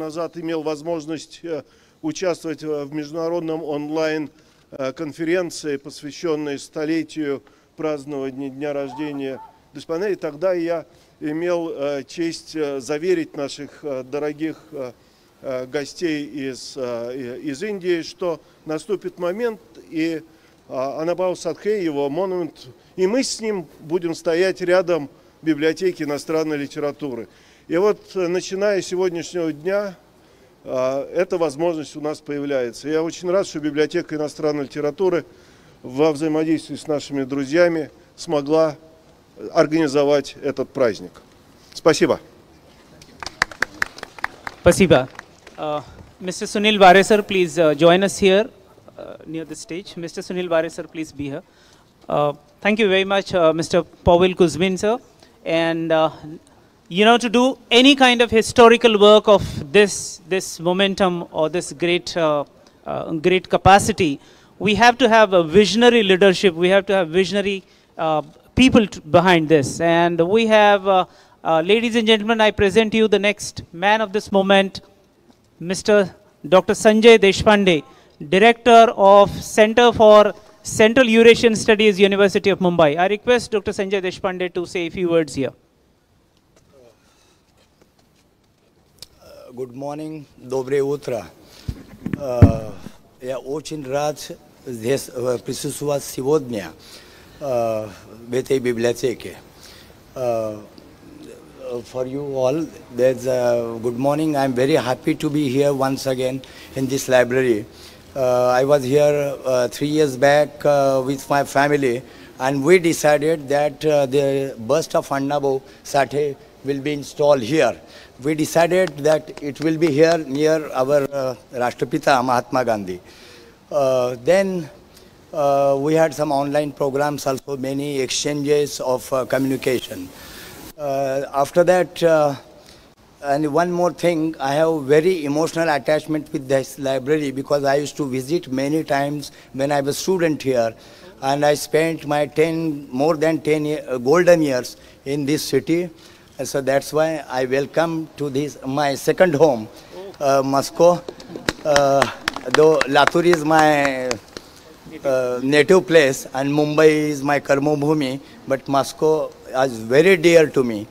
Назад имел возможность участвовать в международном онлайн-конференции, посвященной столетию празднования дня рождения Душпана. И тогда я имел честь заверить наших дорогих гостей из Индии, что наступит момент, и Бхау Сатhe, его монумент, и мы с ним будем стоять рядом в библиотеке иностранной литературы. И вот, начиная с сегодняшнего дня, эта возможность у нас появляется. Я очень рад, что библиотека иностранной литературы во взаимодействии с нашими друзьями смогла организовать этот праздник. Спасибо. Спасибо. Mr. Sunil Vare sir, please join us here near the stage. Mr. Sunil Vare sir, please be here. Thank you very much, Mr. Pavel Kuzmin sir. And you know, to do any kind of historical work of this momentum or this great capacity, we have to have a visionary leadership. We have to have visionary people behind this. And we have, ladies and gentlemen, I present you the next man of this moment, Mr. Dr. Sanjay Deshpande, Director of Center for Central Eurasian Studies, University of Mumbai. I request Dr. Sanjay Deshpande to say a few words here. Good morning, Dobre Utra. Я очень рад здесь присутствовать сегодня в этой библиотеке. For you all, there's good morning. I'm very happy to be here once again in this library. I was here 3 years back with my family, and we decided that the bust of Bhau Sathe will be installed here. We decided that it will be here near our Rashtrapita Mahatma Gandhi. Then we had some online programs, also many exchanges of communication. After that, and one more thing, I have very emotional attachment with this library because I used to visit many times when I was a student here, and I spent my more than 10 golden years in this city. So that's why I welcome to this my second home, Mosco. Though Latur is my native place and Mumbai is my karma bhumi, but Moscow is very dear to me.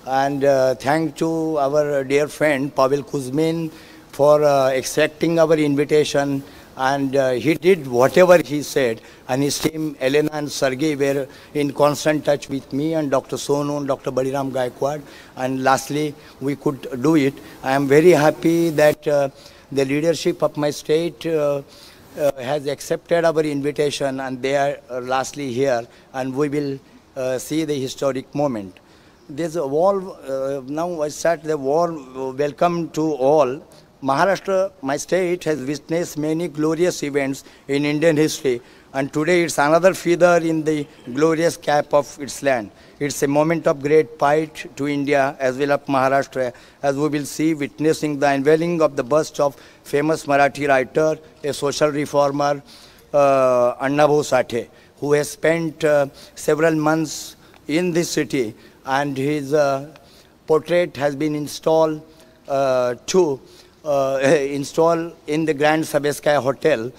And thanks to our dear friend Pavel Kuzmin for accepting our invitation. And he did whatever he said, and his team, Elena and Sergey, were in constant touch with me and Dr. Sonu and Dr. Baliram Gaikwad. And lastly, we could do it. I am very happy that the leadership of my state has accepted our invitation, and they are lastly here, and we will see the historic moment. There's a warm, now I start the warm welcome to all. Maharashtra, my state, has witnessed many glorious events in Indian history, and today it's another feather in the glorious cap of its land. It's a moment of great pride to India as well as Maharashtra, as we will see witnessing the unveiling of the bust of famous Marathi writer, a social reformer, Bhau Sathe, who has spent several months in this city, and his portrait has been installed installed in the Grand Sabeskaya Hotel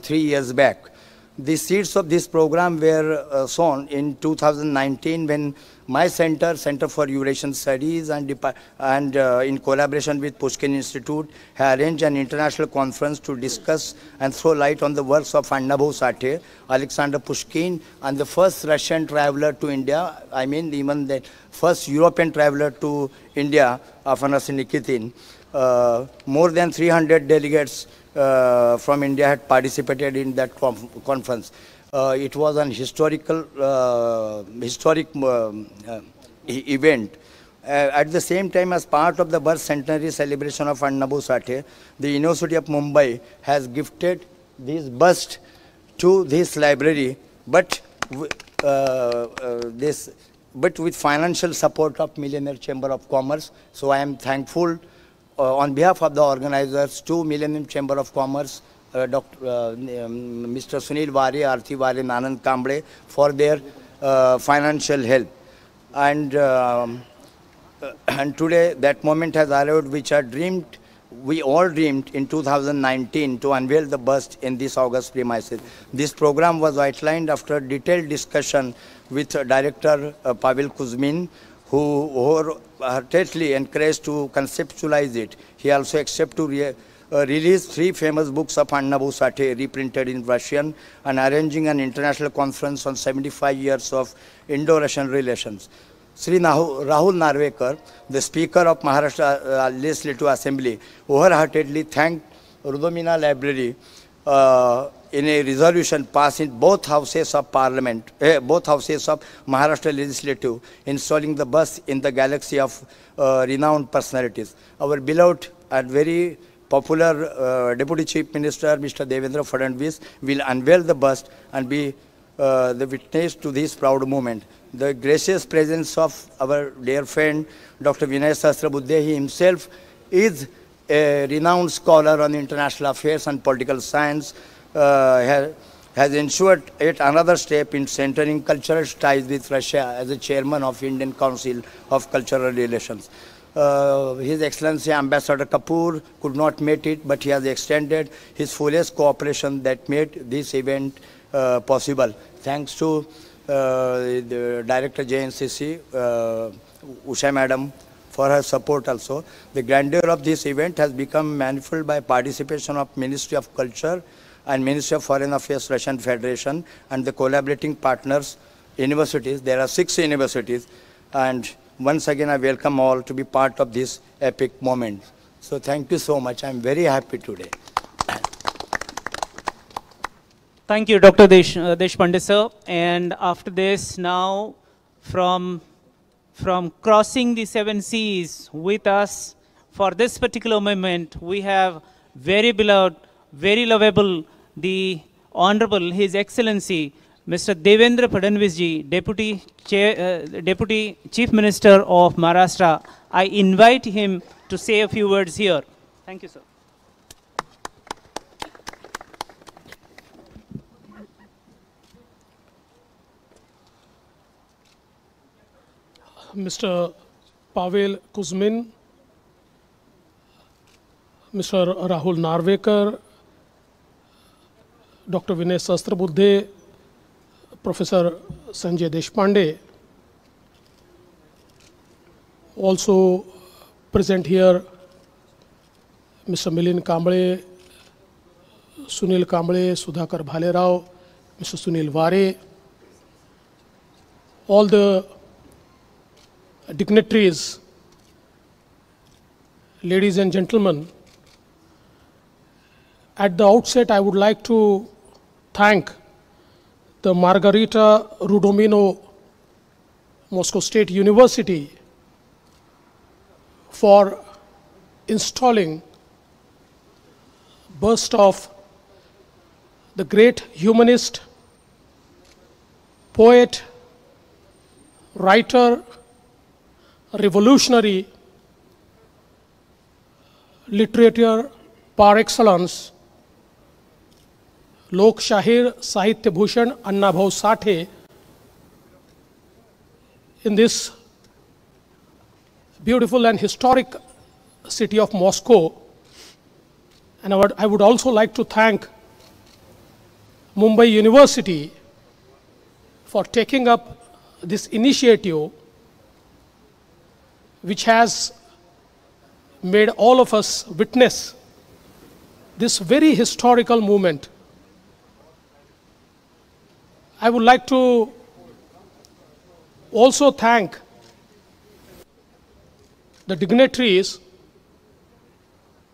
3 years back. The seeds of this program were sown in 2019 when my center, Center for Eurasian Studies, and in collaboration with Pushkin Institute, had arranged an international conference to discuss and throw light on the works of Bhau Sathe, Alexander Pushkin, and the first Russian traveler to India. I mean, even the first European traveler to India, Afanasy Nikitin. More than 300 delegates from India had participated in that conference. It was an historic event. At the same time, as part of the birth centenary celebration of Bhau Sathe, the University of Mumbai has gifted this bust to this library, but with financial support of Millionaire Chamber of Commerce. So I am thankful on behalf of the organizers to Millennium Chamber of Commerce, Mr. Sunil Vare, Arti Vare, Nanand Kamble for their financial help. And today that moment has arrived which I dreamed we all dreamed in 2019 to unveil the bust in this August premises. This program was outlined after detailed discussion with Director Pavel Kuzmin, who wholeheartedly encouraged to conceptualize it. He also accepted to release 3 famous books of Bhau Sathe, reprinted in Russian, and arranging an international conference on 75 years of Indo-Russian relations. Sri Rahul Narvekar, the Speaker of Maharashtra Legislative Assembly, wholeheartedly thanked Rudomina Library in a resolution passed in both houses of Parliament, both houses of Maharashtra Legislative, installing the bust in the galaxy of renowned personalities. Our beloved and very popular Deputy Chief Minister, Mr. Devendra Fadnavis, will unveil the bust and be the witness to this proud moment. The gracious presence of our dear friend, Dr. Vinay Sahasrabuddhe, he himself is a renowned scholar on international affairs and political science, has ensured yet another step in centering cultural ties with Russia as a chairman of Indian Council of Cultural Relations. His Excellency Ambassador Kapoor could not make it, but he has extended his fullest cooperation that made this event possible. Thanks to the Director JNCC, Usha Madam, for her support also. The grandeur of this event has become manifold by participation of Ministry of Culture and Ministry of Foreign Affairs Russian Federation and the collaborating partners, universities. There are 6 universities, and once again I welcome all to be part of this epic moment. So thank you so much. I am very happy today. Thank you, Dr. Deshpande sir. And after this, now from crossing the 7 seas with us for this particular moment, we have very beloved, very lovable, the Honorable His Excellency, Mr. Devendra Fadnavis ji, Deputy Chief Minister of Maharashtra. I invite him to say a few words here. Thank you, sir. Mr. Pavel Kuzmin, Mr. Rahul Narvekar, Dr. Vinay Sahasrabuddhe, Professor Sanjay Deshpande, also present here Mr. Milind Kamble, Sunil Kamble, Sudhakar Bhalerao, Mr. Sunil Vare, all the dignitaries, ladies and gentlemen. At the outset, I would like to thank the Margarita Rudomino Moscow State University for installing bust of the great humanist, poet, writer, revolutionary, literature par excellence, Lok Shahir Sahitya Bhushan Bhau Sathe, in this beautiful and historic city of Moscow. And I would also like to thank Mumbai University for taking up this initiative, which has made all of us witness this very historical moment. I would like to also thank the dignitaries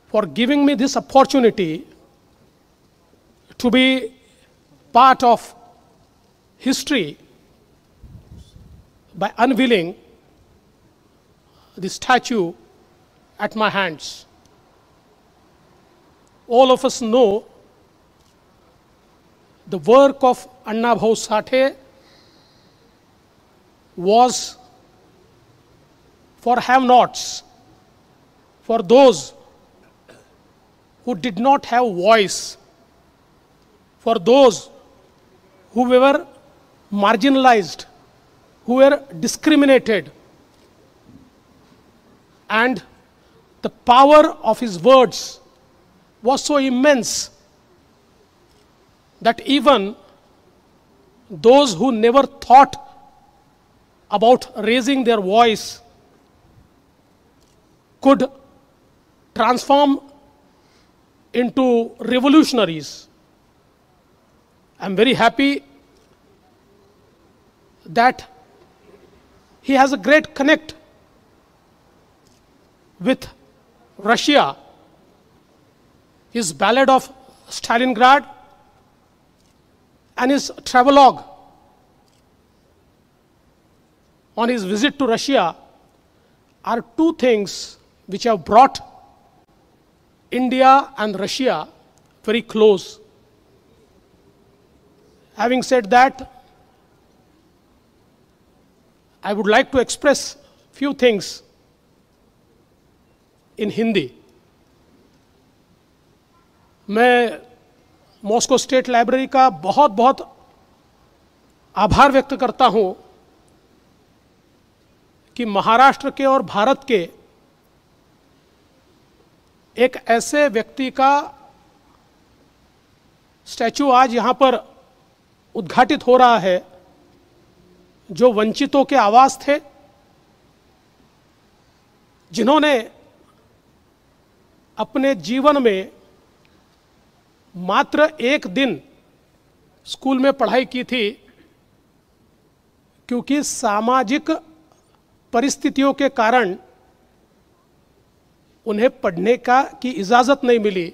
for giving me this opportunity to be part of history by unveiling the statue at my hands. All of us know the work of Bhau Sathe was for have-nots, for those who did not have voice, for those who were marginalized, who were discriminated. And the power of his words was so immense that even those who never thought about raising their voice could transform into revolutionaries. I'm very happy that he has a great connect with Russia. His Ballad of Stalingrad and his travelogue on his visit to Russia are two things which have brought India and Russia very close. Having said that, I would like to express few things in Hindi. मैं Moscow state library का बहुत बहुत आभार व्यक्त करता हूं कि महाराष्ट्र के और भारत के एक ऐसे व्यक्ति का स्टैचू आज यहां पर उद्घाटित हो रहा है जो वंचितों के आवाज थे, जिन्होंने अपने जीवन में मात्र एक दिन स्कूल में पढ़ाई की थी, क्योंकि सामाजिक परिस्थितियों के कारण उन्हें पढ़ने की इजाज़त नहीं मिली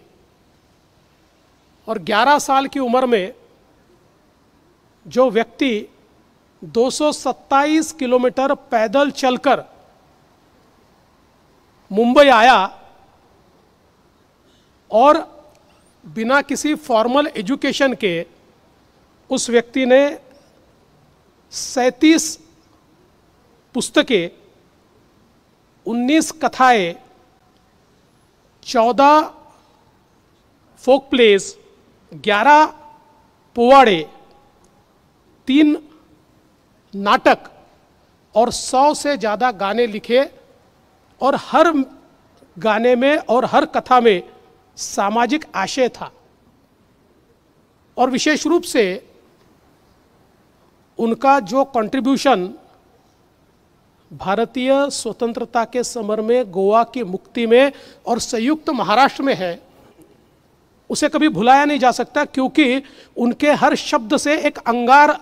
और 11 साल की उम्र में जो व्यक्ति 227 किलोमीटर पैदल चलकर मुंबई आया और बिना किसी फॉर्मल एजुकेशन के उस व्यक्ति ने 37 पुस्तकें, 19 कथाएं, 14 फोक प्लेस, 11 पोवाड़े, 3 नाटक और 100 से ज़्यादा गाने लिखे और हर गाने में और हर कथा में सामाजिक आशय था। और विशेष रूप से उनका जो कंट्रीब्यूशन भारतीय स्वतंत्रता के समर में, गोवा की मुक्ति में और संयुक्त महाराष्ट्र में है, उसे कभी भुलाया नहीं जा सकता, क्योंकि उनके हर शब्द से एक अंगार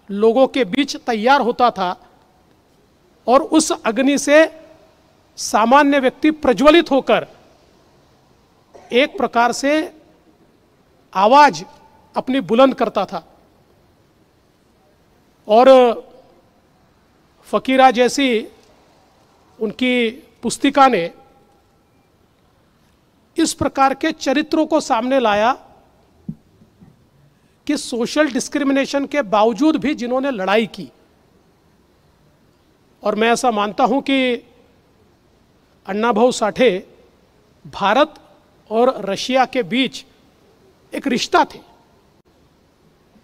लोगों के बीच तैयार होता था और उस अग्नि से सामान्य व्यक्ति प्रज्वलित होकर एक प्रकार से आवाज अपनी बुलंद करता था। और फकीरा जैसी उनकी पुस्तिका ने इस प्रकार के चरित्रों को सामने लाया कि सोशल डिस्क्रिमिनेशन के बावजूद भी जिन्होंने लड़ाई की। और मैं ऐसा मानता हूं कि अण्णा भाऊ साठे भारत और रशिया के बीच एक रिश्ता थे,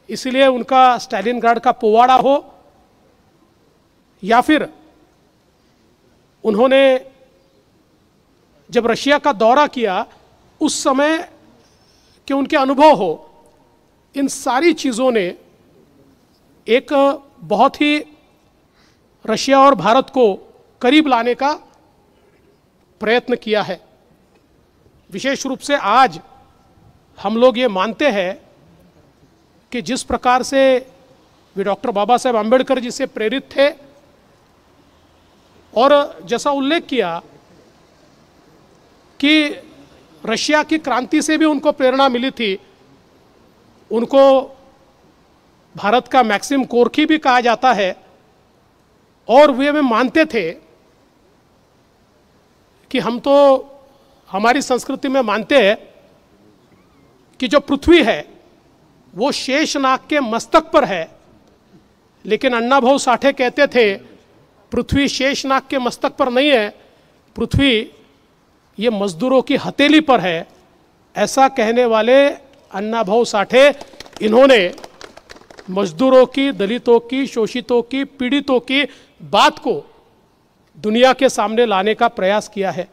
इसलिए उनका स्टालिनग्राड का पोवाड़ा हो या फिर उन्होंने जब रशिया का दौरा किया उस समय के उनके अनुभव हो, इन सारी चीज़ों ने एक बहुत ही रशिया और भारत को करीब लाने का प्रयत्न किया है। विशेष रूप से आज हम लोग ये मानते हैं कि जिस प्रकार से वे डॉक्टर बाबा साहेब आम्बेडकर जी से प्रेरित थे और जैसा उल्लेख किया कि रशिया की क्रांति से भी उनको प्रेरणा मिली थी, उनको भारत का मैक्सिम कोर्की भी कहा जाता है और वे मानते थे कि हम तो हमारी संस्कृति में मानते हैं कि जो पृथ्वी है वो शेषनाग के मस्तक पर है, लेकिन अण्णा भाऊ साठे कहते थे पृथ्वी शेषनाग के मस्तक पर नहीं है, पृथ्वी ये मजदूरों की हथेली पर है। ऐसा कहने वाले अण्णा भाऊ साठे, इन्होंने मजदूरों की, दलितों की, शोषितों की, पीड़ितों की बात को दुनिया के सामने लाने का प्रयास किया है।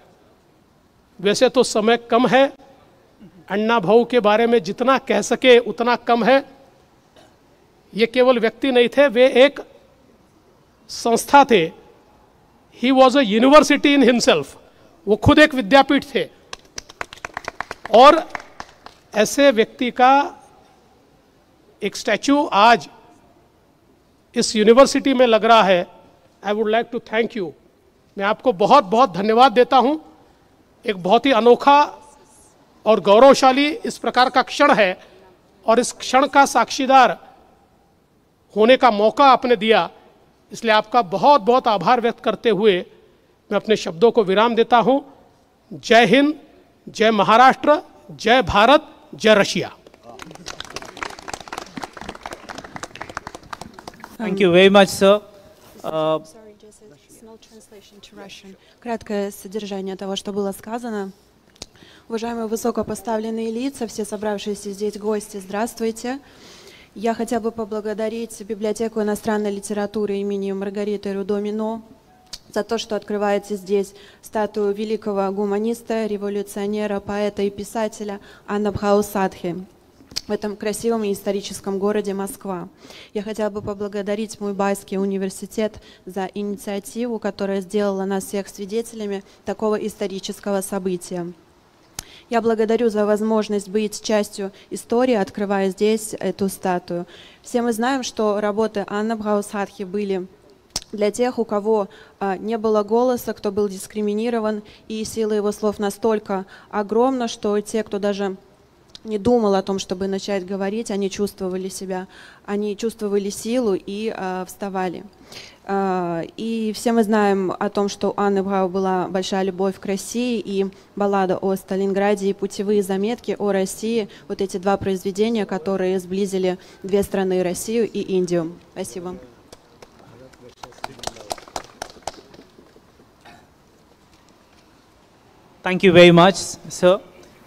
वैसे तो समय कम है, अण्णा भाऊ के बारे में जितना कह सके उतना कम है। ये केवल व्यक्ति नहीं थे, वे एक संस्था थे। He was a university in himself, वो खुद एक विद्यापीठ थे। और ऐसे व्यक्ति का एक स्टैचू आज इस यूनिवर्सिटी में लग रहा है। I would like to thank you, मैं आपको बहुत बहुत धन्यवाद देता हूं। एक बहुत ही अनोखा और गौरवशाली इस प्रकार का क्षण है, और इस क्षण का साक्षीदार होने का मौका आपने दिया, इसलिए आपका बहुत बहुत आभार व्यक्त करते हुए मैं अपने शब्दों को विराम देता हूं। जय हिंद, जय महाराष्ट्र, जय भारत, जय Russia. Thank you very much, sir. Sorry, just a small translation to Russian. Краткое содержание того, что было сказано. Уважаемые высокопоставленные лица, все собравшиеся здесь гости, здравствуйте. Я хотела бы поблагодарить библиотеку иностранной литературы имени Маргариты Рудомино за то, что открывается здесь статую великого гуманиста, революционера, поэта и писателя Бхау Сатхе в этом красивом и историческом городе Москва. Я хотела бы поблагодарить Мумбайский университет за инициативу, которая сделала нас всех свидетелями такого исторического события. Я благодарю за возможность быть частью истории, открывая здесь эту статую. Все мы знаем, что работы Бхау Сатхи были для тех, у кого не было голоса, кто был дискриминирован, и сила его слов настолько огромна, что те, кто даже не думал о том, чтобы начать говорить, они чувствовали себя, они чувствовали силу и вставали. И все мы знаем о том, что у Анны Бхау была большая любовь к России, и баллада о Сталинграде, и путевые заметки о России, вот эти два произведения, которые сблизили две страны, Россию и Индию. Спасибо. Thank you very much, sir.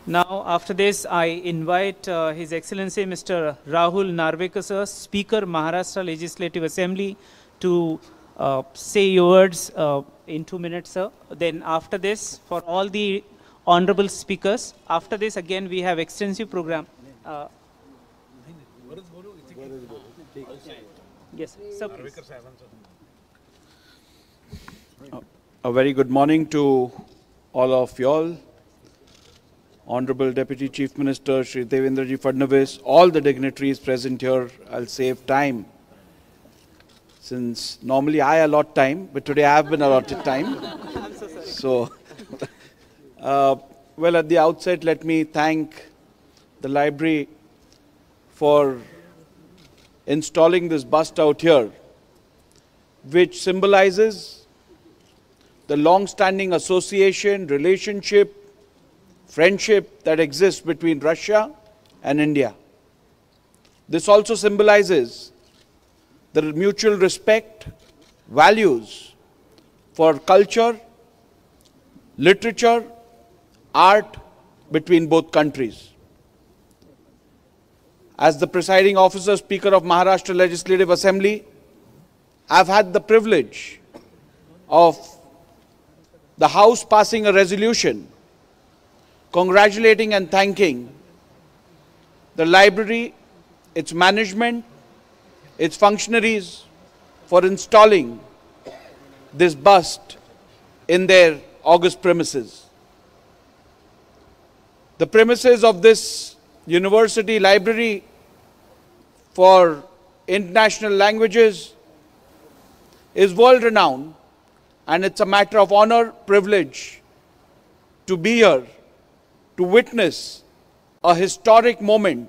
Now, after this, I invite His Excellency Mr. Rahul Narvekar, sir, Speaker, Maharashtra Legislative Assembly, to say your words in 2 minutes, sir. Then after this, for all the honorable speakers, after this, again, we have extensive program. Yes, sir, please. A very good morning to all of you all. Honorable Deputy Chief Minister Shri Devendraji Fadnavis, all the dignitaries present here. I'll save time, since normally I allot time, but today I have been allotted time. I'm so sorry. So, well, at the outset, let me thank the library for installing this bust out here, which symbolizes the long-standing association, relationship, friendship that exists between Russia and India. This also symbolizes the mutual respect, values for culture, literature, art between both countries. As the presiding officer, Speaker of Maharashtra Legislative Assembly, I've had the privilege of the House passing a resolution congratulating and thanking the library, its management, its functionaries for installing this bust in their august premises. The premises of this university library for international languages is world-renowned, and it's a matter of honor, privilege to be here to witness a historic moment